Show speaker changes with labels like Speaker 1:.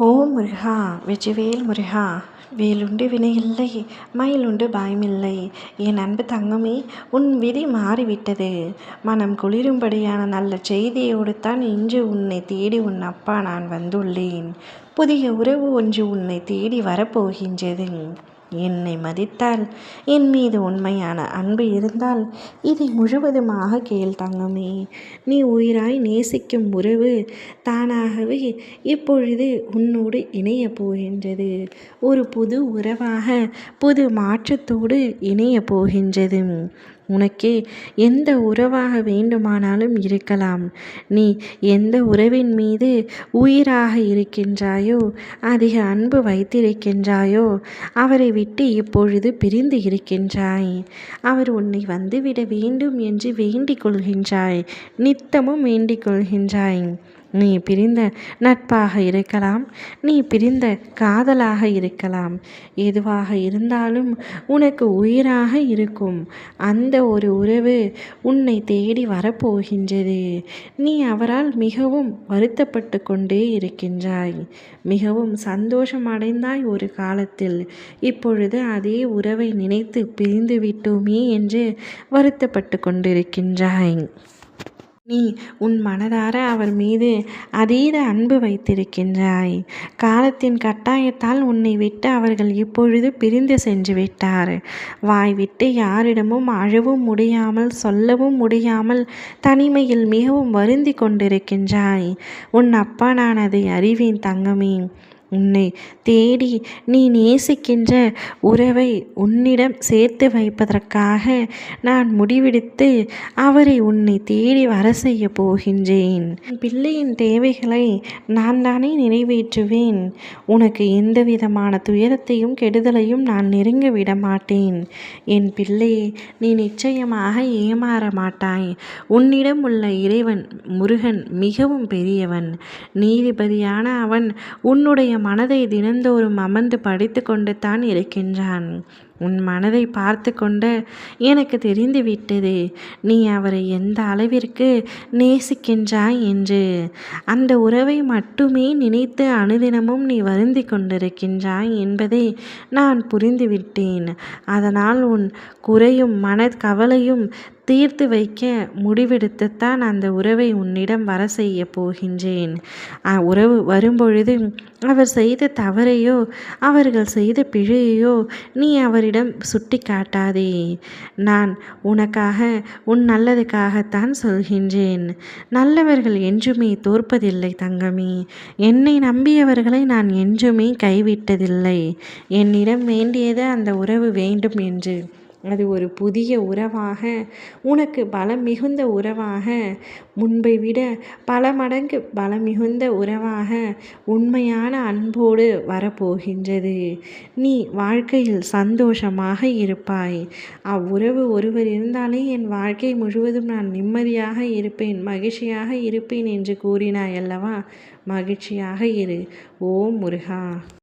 Speaker 1: ஓம் முருகா வெற்றிவேல் முருகா. வேலுண்டு வினையில்லை, மயிலுண்டு பயமில்லை. என் அன்பு தங்கமே, உன் விதி மாறிவிட்டது. மனம் குளிரும்படியான நல்ல செய்தியோடு தான் இன்று உன்னை தேடி உன் அப்பா நான் வந்துள்ளேன். புதிய உறவு ஒன்று உன்னை தேடி வரப்போகின்றது. என்னை மதித்தால், என் மீது உண்மையான அன்பு இருந்தால் இதை முழுவதுமாக கேள் தங்கமே. நீ உயிராய் நேசிக்கும் உறவு தானாகவே இப்பொழுது உன்னோடு இணையப் போகின்றது. ஒரு புது உறவாக புது மாற்றத்தோடு இணையப் போகின்றது. உனக்கு எந்த உறவாக வேண்டுமானாலும் இருக்கலாம். நீ எந்த உறவின் மீது உயிராக இருக்கின்றாயோ, அதிக அன்பு வைத்திருக்கின்றாயோ, அவரை விட்டு இப்பொழுது பிரிந்து இருக்கின்றாய். அவர் உன்னை வந்துவிட வேண்டும் என்று வேண்டிக் கொள்கின்றாய். நித்தமும் வேண்டிக் கொள்கின்றாய். நீ பிரிந்த நட்பாக இருக்கலாம், நீ பிரிந்த காதலாக இருக்கலாம். எதுவாக இருந்தாலும் உனக்கு உயிராக இருக்கும் அந்த ஒரு உறவு உன்னை தேடி வரப்போகின்றது. நீ அவரால் மிகவும் வருத்தப்பட்டு கொண்டே இருக்கின்றாய். மிகவும் சந்தோஷம் அடைந்தாய் ஒரு காலத்தில். இப்பொழுது அதே உறவை நினைத்து பிரிந்து விட்டோமே என்று வருத்தப்பட்டு கொண்டிருக்கின்றாய். நீ உன் மனதார அவர் மீது அதீத அன்பு வைத்திருக்கின்றாய். காலத்தின் கட்டாயத்தால் உன்னை விட்டு அவர்கள் இப்பொழுது பிரிந்து சென்று விட்டார். வாய் விட்டு யாரிடமும் அழவும் முடியாமல் சொல்லவும் முடியாமல் தனிமையில் மிகவும் வருந்தி கொண்டிருக்கின்றாய். உன் அப்பா நான் அதை அறிவேன் தங்கமே. உன்னை தேடி நீ நேசிக்கின்ற உறவை உன்னிடம் சேர்த்து வைப்பதற்காக நான் முடிவெடுத்து அவரை உன்னை தேடி வர செய்ய போகின்றேன். பிள்ளையின் தேவைகளை நான் தானே நிறைவேற்றுவேன். உனக்கு எந்த விதமான துயரத்தையும் கெடுதலையும் நான் நெருங்க விட மாட்டேன். என் பிள்ளையை நீ நிச்சயமாக ஏமாற மாட்டாய். உன்னிடம் உள்ள இறைவன் முருகன் மிகவும் பெரியவன். நீதிபதியான அவன் உன்னுடைய மனதை தினந்தோறும் அமர்ந்து படித்து கொண்டு தான் இருக்கின்றான். உன் மனதை பார்த்து கொண்டு எனக்கு தெரிந்துவிட்டது நீ அவரை எந்த அளவிற்கு நேசிக்கின்றாய் என்று. அந்த உறவை மட்டுமே நினைத்து அனுதினமும் நீ வருந்தி கொண்டிருக்கின்றாய் என்பதை நான் புரிந்துவிட்டேன். அதனால் உன் குறையும் மனக்கவலையும் தீர்த்து வைக்க முடிவெடுத்துத்தான் அந்த உறவை உன்னிடம் வர செய்ய போகின்றேன். உறவு வரும்பொழுது அவர் செய்த தவறையோ அவர்கள் செய்த பிழையோ நீ அவரிடம் சுட்டி காட்டாதே. நான் உனக்காக உன் நல்லதுக்காகத்தான் சொல்கின்றேன். நல்லவர்கள் என்றுமே தோற்பதில்லை தங்கமே. என்னை நம்பியவர்களை நான் என்றுமே கைவிட்டதில்லை. என்னிடம் வேண்டியது அந்த உறவு வேண்டும் என்று. அது ஒரு புதிய உறவாக, உனக்கு பலம் மிகுந்த உறவாக, முன்பை விட பல மடங்கு பலம் மிகுந்த உறவாக, உண்மையான அன்போடு வரப்போகின்றது. நீ வாழ்க்கையில் சந்தோஷமாக இருப்பாய். அவ்வுறவு ஒருவர் இருந்தாலே என் வாழ்க்கை முழுவதும் நான் நிம்மதியாக இருப்பேன், மகிழ்ச்சியாக இருப்பேன் என்று கூறினாய் அல்லவா? மகிழ்ச்சியாக இரு. ஓம் முருகா.